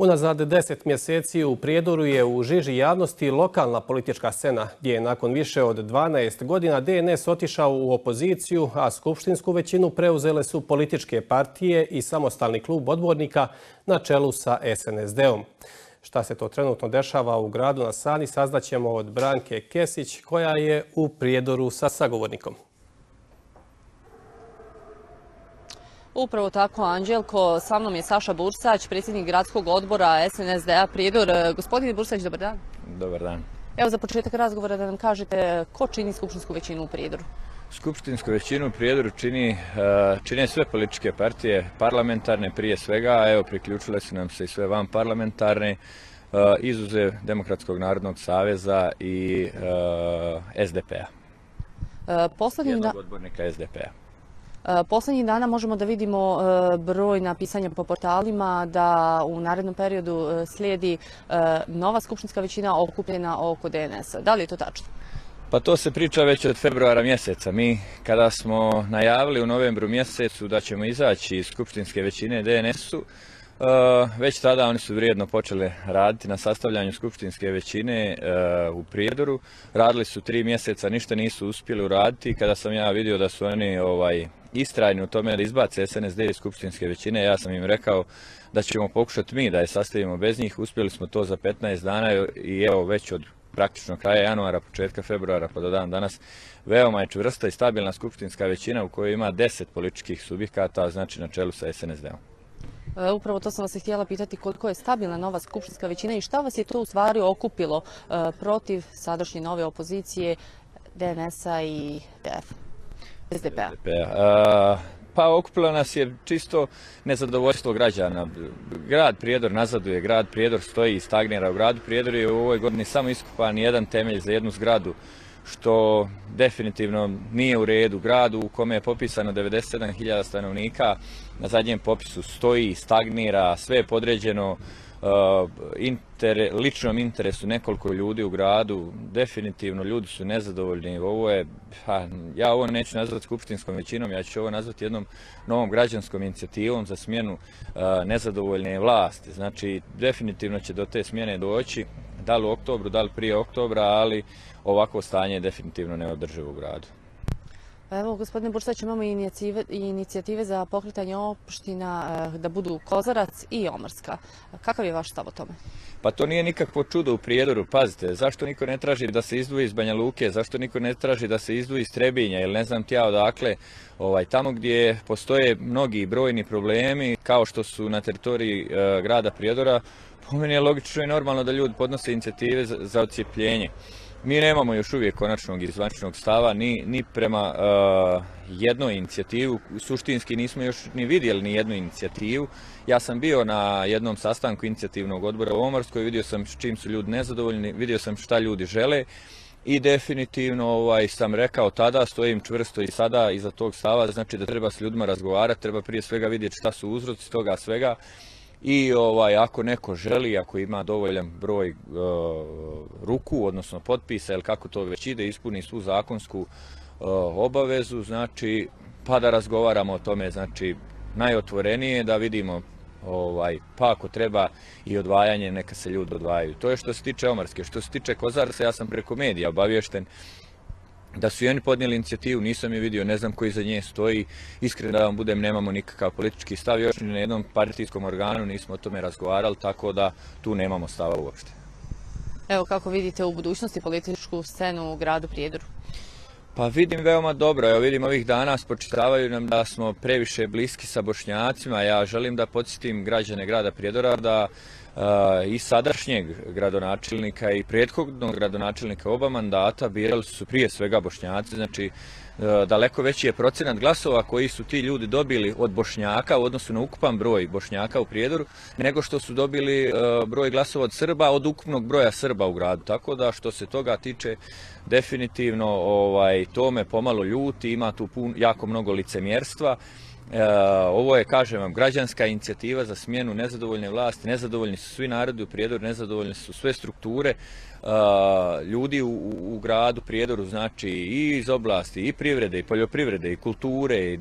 Unazad 10 mjeseci u Prijedoru je u žiži javnosti lokalna politička scena, gdje je nakon više od 12 godina DNS otišao u opoziciju, a skupštinsku većinu preuzele su političke partije i samostalni klub odbornika na čelu sa SNSD-om. Šta se to trenutno dešava u gradu na Sani saznaćemo od Branke Kesić, koja je u Prijedoru sa sagovornikom. Upravo tako, Anđelko. Sa mnom je Saša Bursać, predsjednik gradskog odbora SNSD-a Prijedor. Gospodine Bursać, dobar dan. Dobar dan. Evo za početak razgovora da nam kažete ko čini skupštinsku većinu u Prijedoru. Skupštinsku većinu u Prijedoru čine sve političke partije, parlamentarne prije svega, evo priključile su nam se i sve vanparlamentarne, izuzev Demokratskog narodnog saveza i SDP-a. Jednog odbornika SDP-a. Posljednjih dana možemo da vidimo brojna pisanja po portalima da u narednom periodu slijedi nova skupštinska većina okupljena oko DNS-a. Da li je to tačno? Pa to se priča već od februara mjeseca. Mi kada smo najavili u novembru mjesecu da ćemo izaći iz skupštinske većine DNS-u, već tada oni su vrijedno počeli raditi na sastavljanju skupštinske većine u Prijedoru. Radili su 3 mjeseca, ništa nisu uspjeli uraditi. Kada sam ja vidio da su oni istrajni u tome da izbace SNSD iz skupštinske većine, ja sam im rekao da ćemo pokušati mi da je sastavimo bez njih. Uspjeli smo to za 15 dana i evo već od praktično kraja januara, početka februara pa do dan danas veoma je čvrsta i stabilna skupštinska većina u kojoj ima 10 političkih subjekata, znači na čelu sa SNSD-om. Upravo to sam vas i htjela pitati koliko je stabilna nova skupštinska većina i šta vas je to u stvari okupilo protiv sadašnje nove opozicije DNS-a i SDP-a? Pa okupilo nas je čisto nezadovoljstvo građana. Grad Prijedor nazaduje, grad Prijedor stoji i stagnira. U gradu Prijedoru je u ovoj godini samo iskopan jedan temelj za jednu zgradu, što definitivno nije u redu. Gradu u kome je popisano 97.000 stanovnika, na zadnjem popisu stoji i stagnira, sve je podređeno ličnom interesu nekoliko ljudi u gradu. Definitivno ljudi su nezadovoljni. Ja ovo neću nazvati skupštinskom većinom, ja ću ovo nazvati jednom novom građanskom inicijativom za smjenu nezadovoljne vlasti. Znači, definitivno će do te smjene doći, da li u oktobru, da li prije oktobra, ali ovako stanje je definitivno neodrživo u gradu. Evo, gospodine Bursać, imamo i inicijative za pokretanje opština da budu Kozarac i Omrska. Kakav je vaš stav o tome? Pa to nije nikakvo čudo u Prijedoru, pazite, zašto niko ne traži da se izdvoji iz Banja Luke, zašto niko ne traži da se izdvoji iz Trebinja ili ne znam ti ja odakle, tamo gdje postoje mnogi brojni problemi, kao što su na teritoriji grada Prijedora, po meni je logično i normalno da ljudi podnose inicijative za odcijepljenje. Mi nemamo još uvijek konačnog i zvaničnog stava ni prema jednoj inicijativu, suštinski nismo još ni vidjeli ni jednu inicijativu. Ja sam bio na jednom sastanku inicijativnog odbora u Omorskoj, vidio sam s čim su ljudi nezadovoljni, vidio sam šta ljudi žele i definitivno sam rekao tada, stojim čvrsto i sada iza tog stava, znači da treba s ljudima razgovarati, treba prije svega vidjeti šta su uzroci toga svega. I ako neko želi, ako ima dovoljan broj ruku, odnosno potpisa ili kako to već ide, ispuni svu zakonsku obavezu, znači pa da razgovaramo o tome, znači najotvorenije da vidimo, pa ako treba i odvajanje, neka se ljudi odvajaju. To je što se tiče Omrske. Što se tiče Kozarca, ja sam preko medija obaviješten da su i oni podnijeli inicijativu, nisam je vidio, ne znam koji za nje stoji. Iskreno da vam budem, nemamo nikakav politički stav, još ni na jednom partijskom organu nismo o tome razgovarali, tako da tu nemamo stava uopšte. Evo kako vidite u budućnosti političku scenu u gradu Prijedoru? Pa vidim veoma dobro, evo vidim ovih dana spočitavaju nam da smo previše bliski sa Bošnjacima. Ja želim da podsjetim građane grada Prijedora da i sadašnjeg gradonačelnika i prethodnog gradonačelnika oba mandata birali su prije svega Bošnjaci, znači daleko veći je procenat glasova koji su ti ljudi dobili od Bošnjaka u odnosu na ukupan broj Bošnjaka u Prijedoru, nego što su dobili broj glasova od Srba od ukupnog broja Srba u gradu. Tako da što se toga tiče, definitivno to me pomalo ljuti, ima tu jako mnogo licemjerstva. Ovo je, kažem vam, građanska inicijativa za smjenu nezadovoljne vlasti. Nezadovoljni su svi narodi u Prijedoru, nezadovoljne su sve strukture ljudi u gradu Prijedoru, znači i iz oblasti i privrede i poljoprivrede i kulture,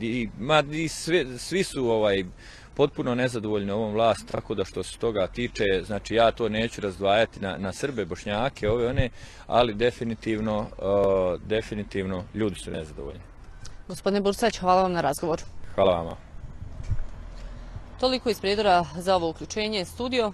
svi su potpuno nezadovoljni ovom vlast, tako da što se toga tiče, znači ja to neću razdvajati na Srbe, Bošnjake, ove one, ali definitivno ljudi su nezadovoljni. Gospodine Bursać, hvala vam na razgovoru. Hvala vama. Toliko iz Prijedora za ovo uključenje. Studio